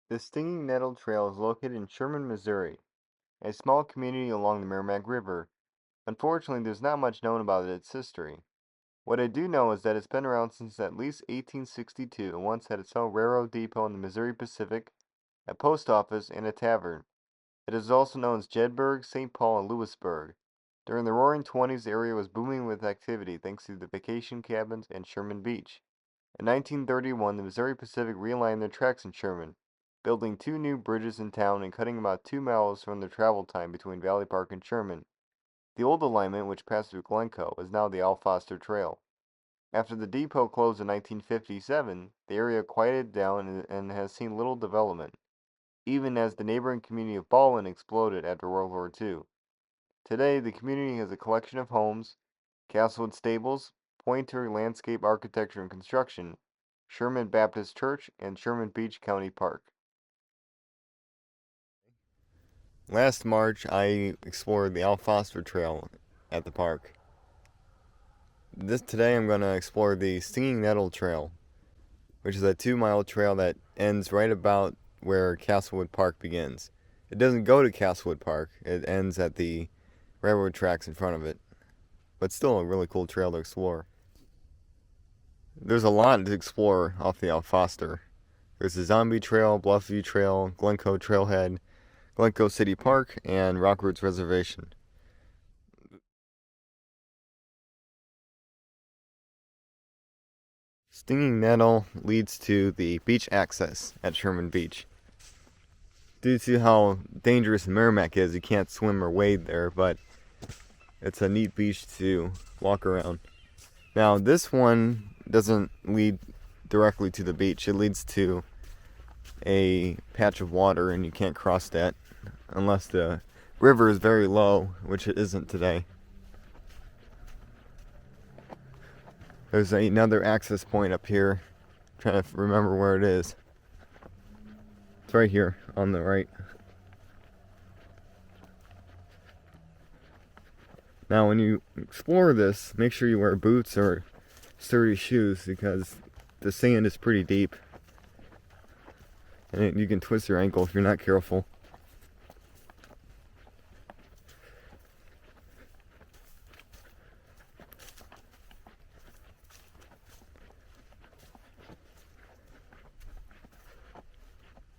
The Stinging Nettle Trail is located in Sherman, Missouri, a small community along the Merrimack River. Unfortunately, there's not much known about its history. What I do know is that it's been around since at least 1862 and once had its own railroad depot in the Missouri Pacific, a post office, and a tavern. It is also known as Jedburgh, St. Paul, and Lewisburg. During the Roaring Twenties, the area was booming with activity thanks to the vacation cabins and Sherman Beach. In 1931, the Missouri Pacific realigned their tracks in Sherman, building two new bridges in town and cutting about 2 miles from the travel time between Valley Park and Sherman. The old alignment, which passed through Glencoe, is now the Al Foster Trail. After the depot closed in 1957, the area quieted down and has seen little development, even as the neighboring community of Baldwin exploded after World War II. Today, the community has a collection of homes, Castlewood Stables, Pointer Landscape Architecture and Construction, Sherman Baptist Church, and Sherman Beach County Park. Last March, I explored the Al Foster Trail at the park. Today I'm going to explore the Stinging Nettle Trail, which is a 2 mile trail that ends right about where Castlewood Park begins. It doesn't go to Castlewood Park, it ends at the railroad tracks in front of it, but still a really cool trail to explore. There's a lot to explore off the Al Foster. There's the Zombie Trail, Bluffview Trail, Glencoe Trailhead, Glencoe City Park, and Rockroots Reservation. Stinging Nettle leads to the beach access at Sherman Beach. Due to how dangerous Merrimack is, you can't swim or wade there, but it's a neat beach to walk around. Now, this one doesn't lead directly to the beach. It leads to a patch of water, and you can't cross that unless the river is very low, which it isn't today. There's another access point up here. I'm trying to remember where it is. It's right here on the right. Now, when you explore this, make sure you wear boots or sturdy shoes because the sand is pretty deep. And you can twist your ankle if you're not careful.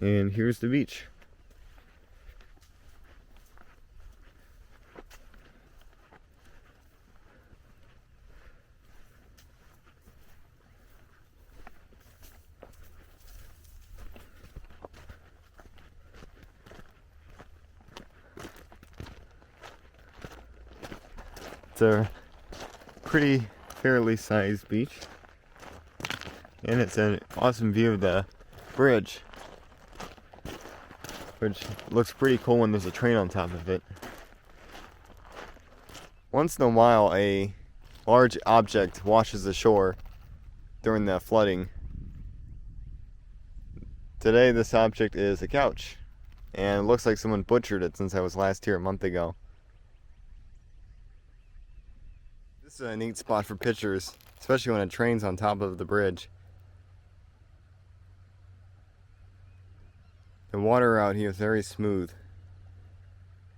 And here's the beach. It's a pretty fairly sized beach, and it's an awesome view of the bridge, which looks pretty cool when there's a train on top of it. Once in a while, a large object washes ashore during the flooding. Today, this object is a couch, and it looks like someone butchered it since I was last here a month ago. This is a neat spot for pictures, especially when a train's on top of the bridge. The water out here is very smooth.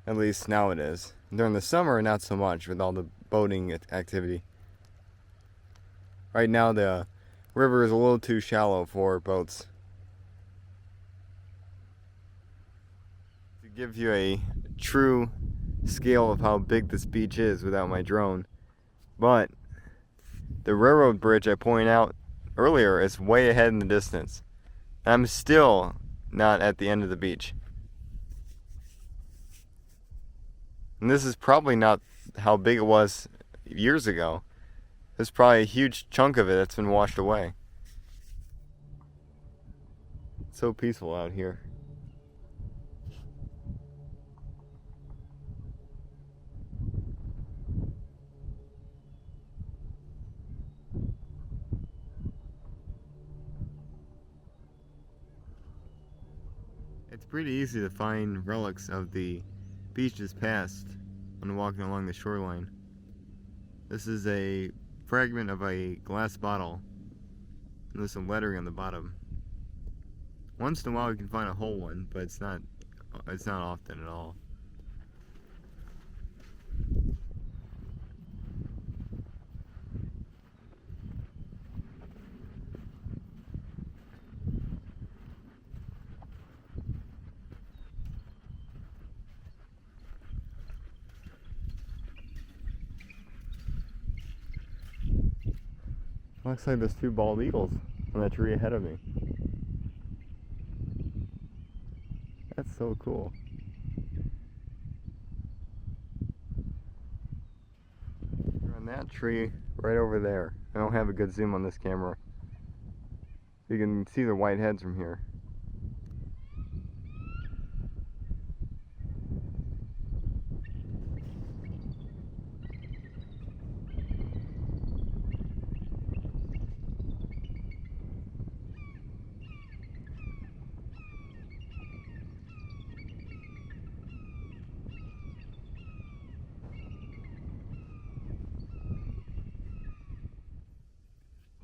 At least now it is. During the summer, not so much with all the boating activity. Right now, the river is a little too shallow for boats. To give you a true scale of how big this beach is without my drone, but the railroad bridge I pointed out earlier is way ahead in the distance. I'm still not at the end of the beach. And this is probably not how big it was years ago. There's probably a huge chunk of it that's been washed away. It's so peaceful out here. It's pretty easy to find relics of the beaches past when walking along the shoreline. This is a fragment of a glass bottle, and there's some lettering on the bottom. Once in a while we can find a whole one, but it's not often at all. Looks like there's two bald eagles on that tree ahead of me. That's so cool. They're on that tree right over there. I don't have a good zoom on this camera. You can see the white heads from here.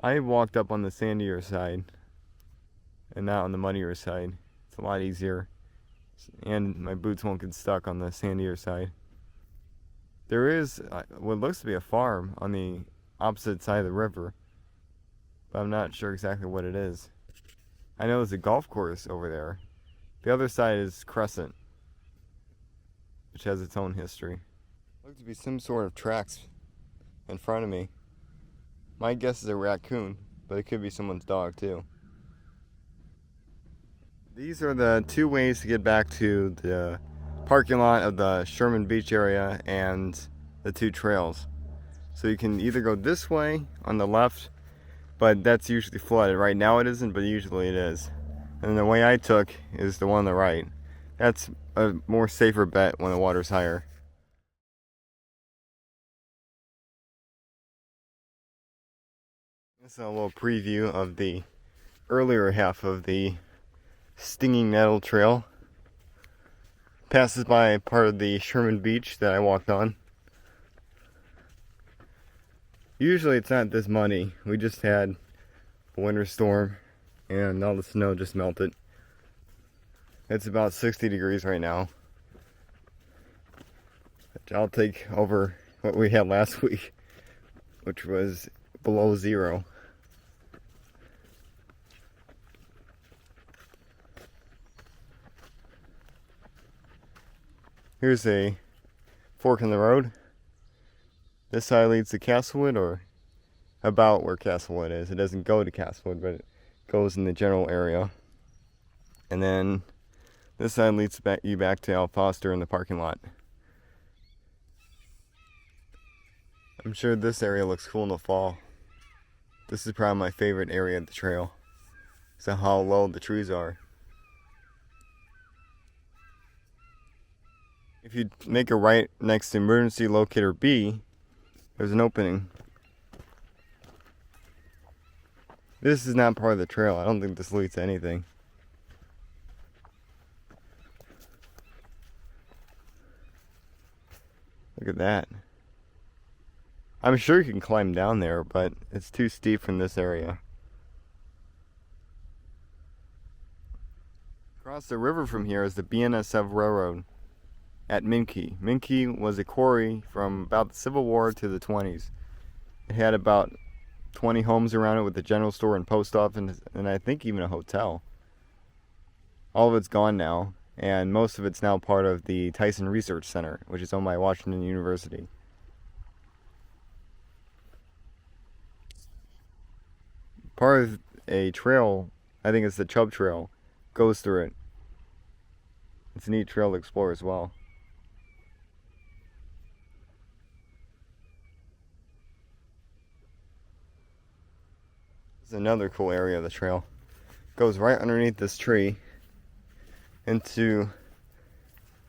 I walked up on the sandier side and not on the muddier side. It's a lot easier, and my boots won't get stuck on the sandier side. There is what looks to be a farm on the opposite side of the river, but I'm not sure exactly what it is. I know there's a golf course over there. The other side is Crescent, which has its own history. Looks to be some sort of tracks in front of me. My guess is a raccoon, but it could be someone's dog too. These are the two ways to get back to the parking lot of the Sherman Beach area and the two trails. So you can either go this way on the left, but that's usually flooded. Right now it isn't, but usually it is. And the way I took is the one on the right. That's a more safer bet when the water's higher. This is a little preview of the earlier half of the Stinging Nettle Trail. Passes by part of the Sherman Beach that I walked on. Usually it's not this muddy. We just had a winter storm and all the snow just melted. It's about 60 degrees right now, which I'll take over what we had last week, which was below zero. Here's a fork in the road. This side leads to Castlewood, or about where Castlewood is. It doesn't go to Castlewood, but it goes in the general area. And then this side leads you back to Al Foster in the parking lot. I'm sure this area looks cool in the fall. This is probably my favorite area of the trail. So how low the trees are. If you make a right next to emergency locator B, there's an opening. This is not part of the trail. I don't think this leads to anything. Look at that. I'm sure you can climb down there, but it's too steep from this area. Across the river from here is the BNSF Railroad at Minky. Minky was a quarry from about the Civil War to the 20s. It had about 20 homes around it with a general store and post office, and I think even a hotel. All of it's gone now, and most of it's now part of the Tyson Research Center, which is owned by Washington University. Part of a trail, I think it's the Chubb Trail, goes through it. It's a neat trail to explore as well. This is another cool area of the trail. Goes right underneath this tree into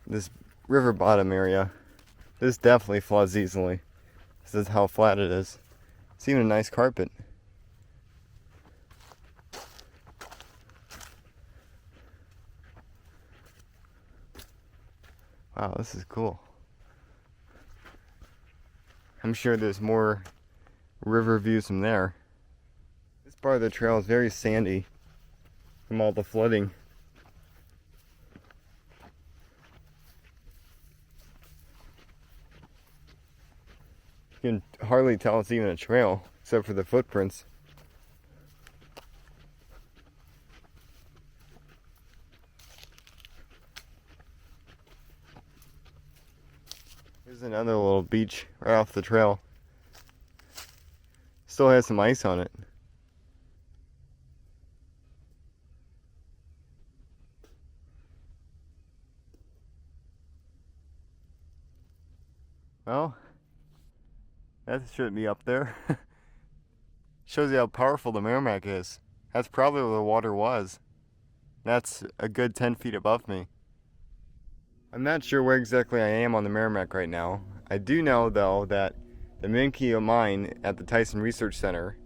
this river bottom area. This definitely floods easily. This is how flat it is. It's even a nice carpet. Wow, this is cool. I'm sure there's more river views from there. This part of the trail is very sandy. from all the flooding. You can hardly tell it's even a trail, except for the footprints. Here's another little beach right off the trail. Still has some ice on it. Well, that shouldn't be up there. Shows you how powerful the Merrimack is. That's probably where the water was. That's a good 10 feet above me. I'm not sure where exactly I am on the Merrimack right now. I do know, though, that the Minke mine at the Tyson Research Center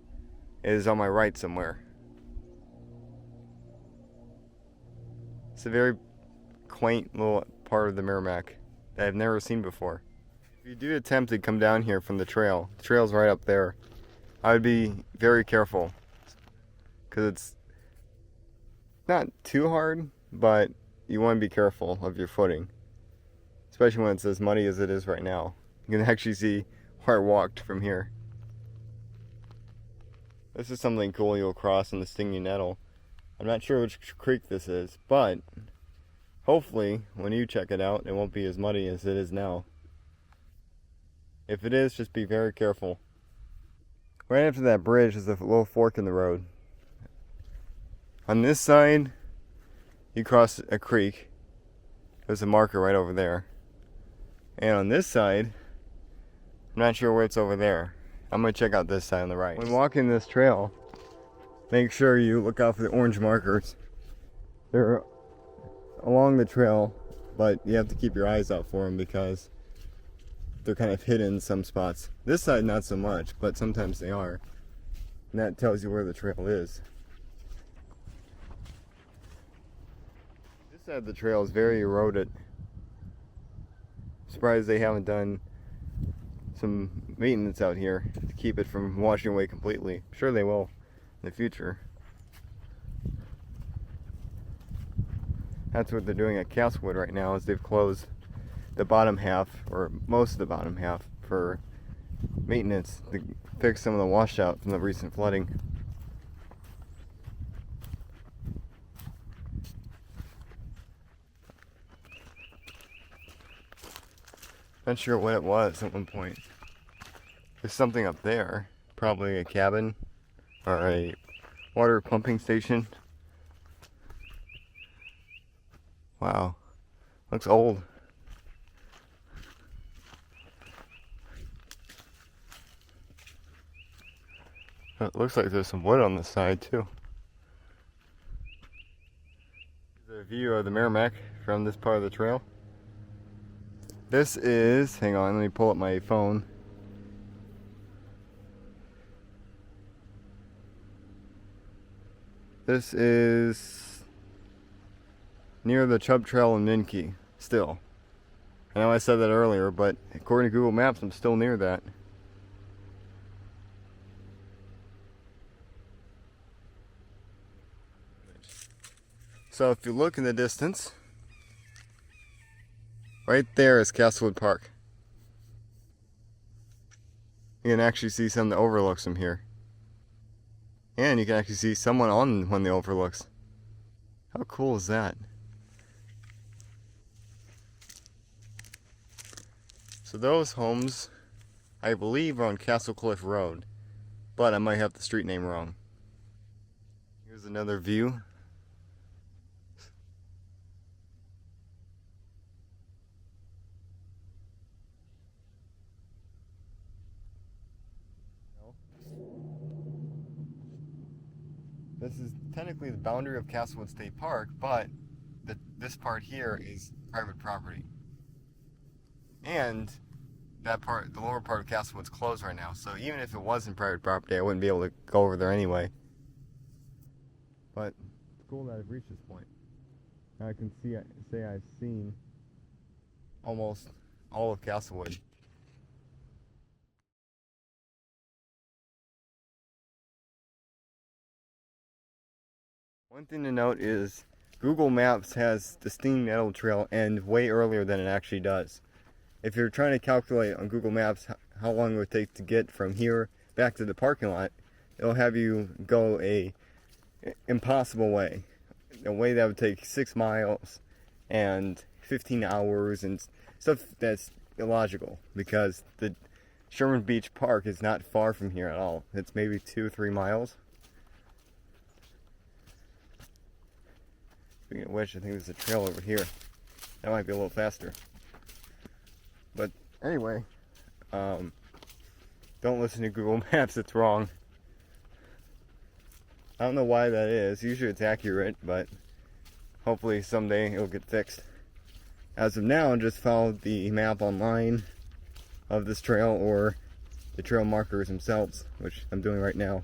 is on my right somewhere. It's a very quaint little part of the Merrimack that I've never seen before. If you do attempt to come down here from the trail's right up there, I would be very careful, because it's not too hard, but you want to be careful of your footing, especially when it's as muddy as it is right now. You can actually see where I walked from here. This is something cool you'll cross in the Stinging Nettle. I'm not sure which creek this is, but hopefully when you check it out, it won't be as muddy as it is now. If it is, just be very careful. Right after that bridge is a little fork in the road. On this side, you cross a creek. There's a marker right over there. And on this side, I'm not sure where it's over there. I'm going to check out this side on the right. When walking this trail, make sure you look out for the orange markers. They're along the trail, but you have to keep your eyes out for them because they're kind of hidden in some spots. This side not so much, but sometimes they are. And that tells you where the trail is. This side of the trail is very eroded. Surprised they haven't done some maintenance out here to keep it from washing away completely. I'm sure they will in the future. That's what they're doing at Castlewood right now, is they've closed the bottom half, or most of the bottom half, for maintenance to fix some of the washout from the recent flooding. Not sure what it was at one point. There's something up there, probably a cabin or a water pumping station. Wow, looks old. It looks like there's some wood on the side too. Here's a view of the Merrimack from this part of the trail. This is, hang on, let me pull up my phone. This is near the Chubb Trail in Minke, still. I know I said that earlier, but according to Google Maps, I'm still near that. So if you look in the distance, right there is Castlewood Park. You can actually see some of the overlooks from here. And you can actually see someone on one of the overlooks. How cool is that? So those homes, I believe, are on Castle Cliff Road, but I might have the street name wrong. Here's another view. This is technically the boundary of Castlewood State Park, but this part here is private property. And that part, the lower part of Castlewood's closed right now, so even if it wasn't private property, I wouldn't be able to go over there anyway. But it's cool that I've reached this point. Now I can say I've seen almost all of Castlewood. One thing to note is Google Maps has the Stinging Nettle Trail end way earlier than it actually does. If you're trying to calculate on Google Maps how long it would take to get from here back to the parking lot, it'll have you go a impossible way. A way that would take 6 miles and 15 hours and stuff that's illogical, because the Sherman Beach Park is not far from here at all. It's maybe 2 or 3 miles. Speaking of which, I think there's a trail over here. That might be a little faster. But anyway, don't listen to Google Maps, it's wrong. I don't know why that is. Usually it's accurate, but hopefully someday it'll get fixed. As of now, just follow the map online of this trail or the trail markers themselves, which I'm doing right now.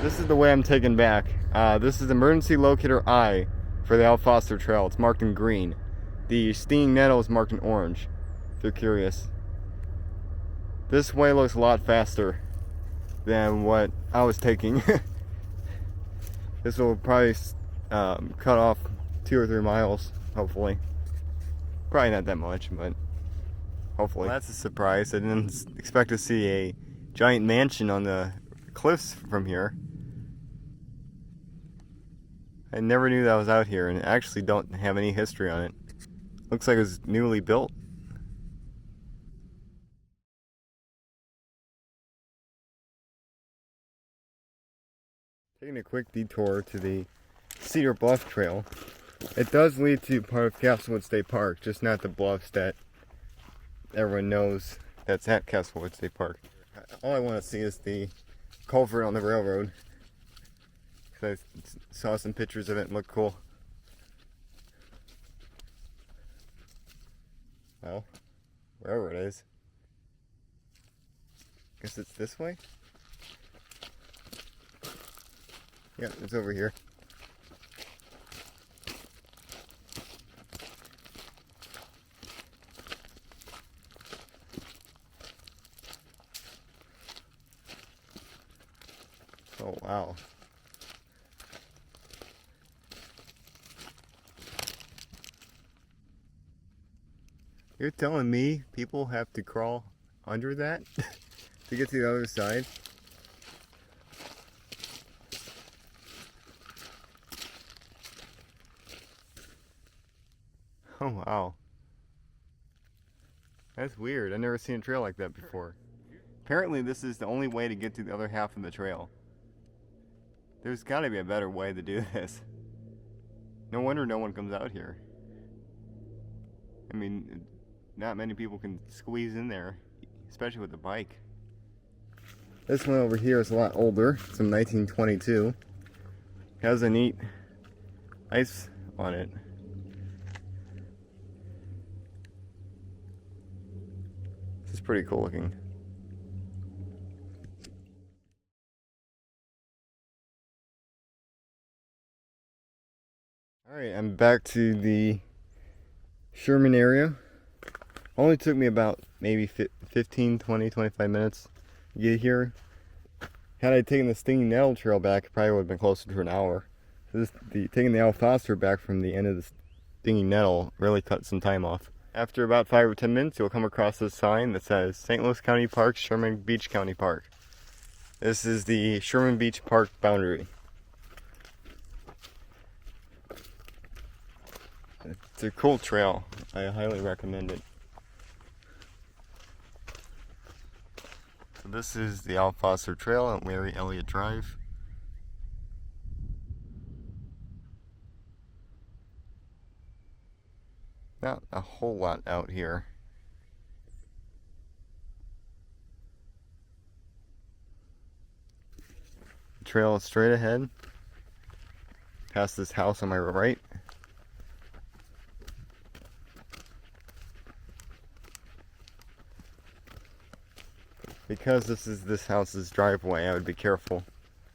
This is the way I'm taken back. This is emergency locator I for the Al Foster Trail. It's marked in green. The Stinging Nettle is marked in orange, if you're curious. This way looks a lot faster than what I was taking. This will probably cut off 2 or 3 miles, hopefully. Probably not that much, but hopefully. Well, that's a surprise. I didn't expect to see a giant mansion on the cliffs from here. I never knew that was out here, and I actually don't have any history on it. Looks like it was newly built. Taking a quick detour to the Cedar Bluff Trail. It does lead to part of Castlewood State Park, just not the bluffs that everyone knows that's at Castlewood State Park. All I want to see is the culvert on the railroad. I saw some pictures of it and looked cool. Well, wherever it is. Guess it's this way? Yeah, it's over here. Oh, wow. You're telling me people have to crawl under that to get to the other side? Oh wow. That's weird. I've never seen a trail like that before. Apparently this is the only way to get to the other half of the trail. There's gotta be a better way to do this. No wonder no one comes out here. I mean, not many people can squeeze in there, especially with a bike. This one over here is a lot older. It's from 1922. Has a neat ice on it. This is pretty cool looking. Alright, I'm back to the Sherman area. Only took me about maybe 15, 20, 25 minutes to get here. Had I taken the Stinging Nettle Trail back, it probably would have been closer to an hour. So taking the Al Foster back from the end of the Stinging Nettle really cut some time off. After about 5 or 10 minutes, you'll come across this sign that says St. Louis County Park, Sherman Beach County Park. This is the Sherman Beach Park boundary. It's a cool trail. I highly recommend it. So this is the Al Foster Trail at Larry Elliott Drive. Not a whole lot out here. The trail is straight ahead. Past this house on my right. Because this house's driveway, I would be careful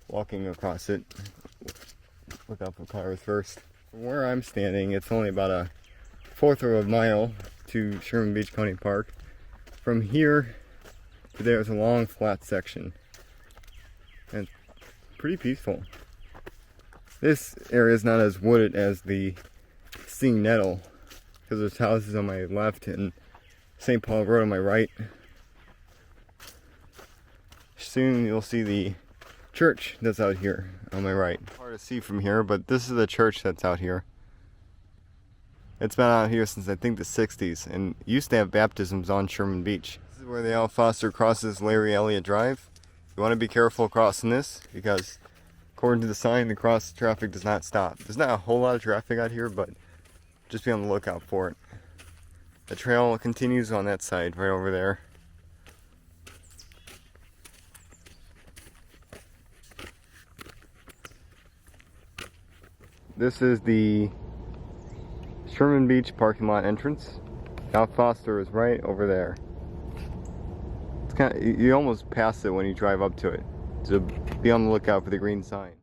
walking across it. Look out for cars first. From where I'm standing, it's only about a fourth of a mile to Sherman Beach County Park. From here to there is a long flat section. And it's pretty peaceful. This area is not as wooded as the Stinging Nettle, because there's houses on my left and St. Paul Road on my right. Soon you'll see the church that's out here on my right. Hard to see from here, but this is the church that's out here. It's been out here since I think the 60s and used to have baptisms on Sherman Beach. This is where the Al Foster crosses Larry Elliott Drive. You want to be careful crossing this because according to the sign, the cross traffic does not stop. There's not a whole lot of traffic out here, but just be on the lookout for it. The trail continues on that side, right over there. This is the Sherman Beach parking lot entrance. Al Foster is right over there. It's kind of, you almost pass it when you drive up to it. So be on the lookout for the green sign.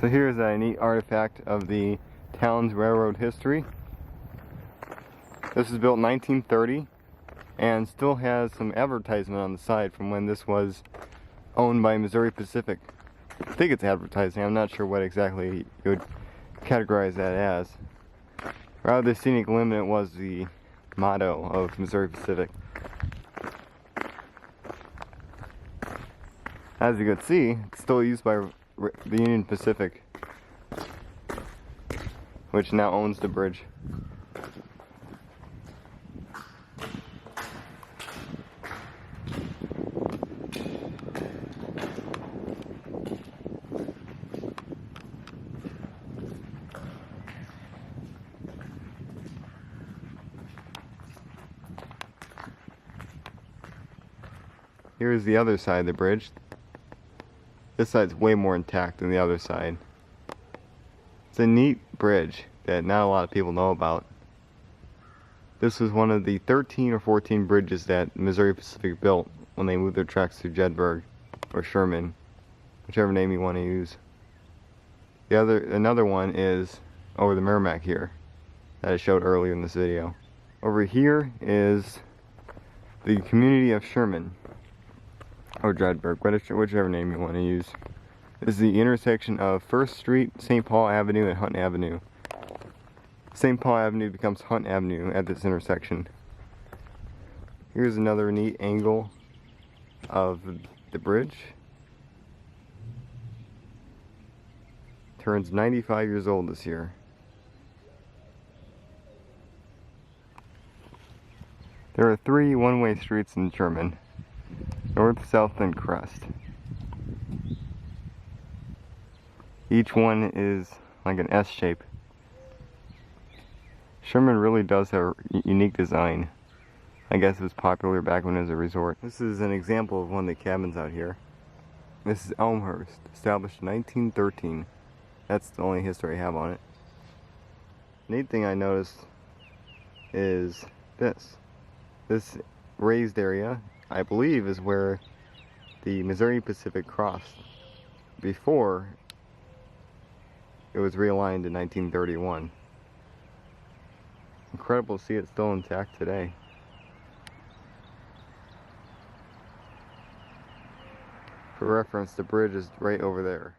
So here's a neat artifact of the town's railroad history. This was built in 1930 and still has some advertisement on the side from when this was owned by Missouri Pacific. I think it's advertising, I'm not sure what exactly you would categorize that as. Rather, the scenic limit was the motto of Missouri Pacific. As you can see, it's still used by the Union Pacific, which now owns the bridge. Here's the other side of the bridge. This side's way more intact than the other side. It's a neat bridge that not a lot of people know about. This was one of the 13 or 14 bridges that Missouri Pacific built when they moved their tracks through Jedburgh or Sherman, whichever name you want to use. Another one is over the Merrimack here that I showed earlier in this video. Over here is the community of Sherman, or Jedburgh, whichever name you want to use. This is the intersection of 1st Street, St. Paul Avenue, and Hunt Avenue. St. Paul Avenue becomes Hunt Avenue at this intersection. Here's another neat angle of the bridge. Turns 95 years old this year. There are 3 one-way streets in Sherman. North, south, and crest. Each one is like an S shape. Sherman really does have a unique design. I guess it was popular back when it was a resort. This is an example of one of the cabins out here. This is Elmhurst, established in 1913. That's the only history I have on it. Neat thing I noticed is this. This raised area, I believe, is where the Missouri Pacific crossed before it was realigned in 1931. Incredible to see it still intact today. For reference, the bridge is right over there.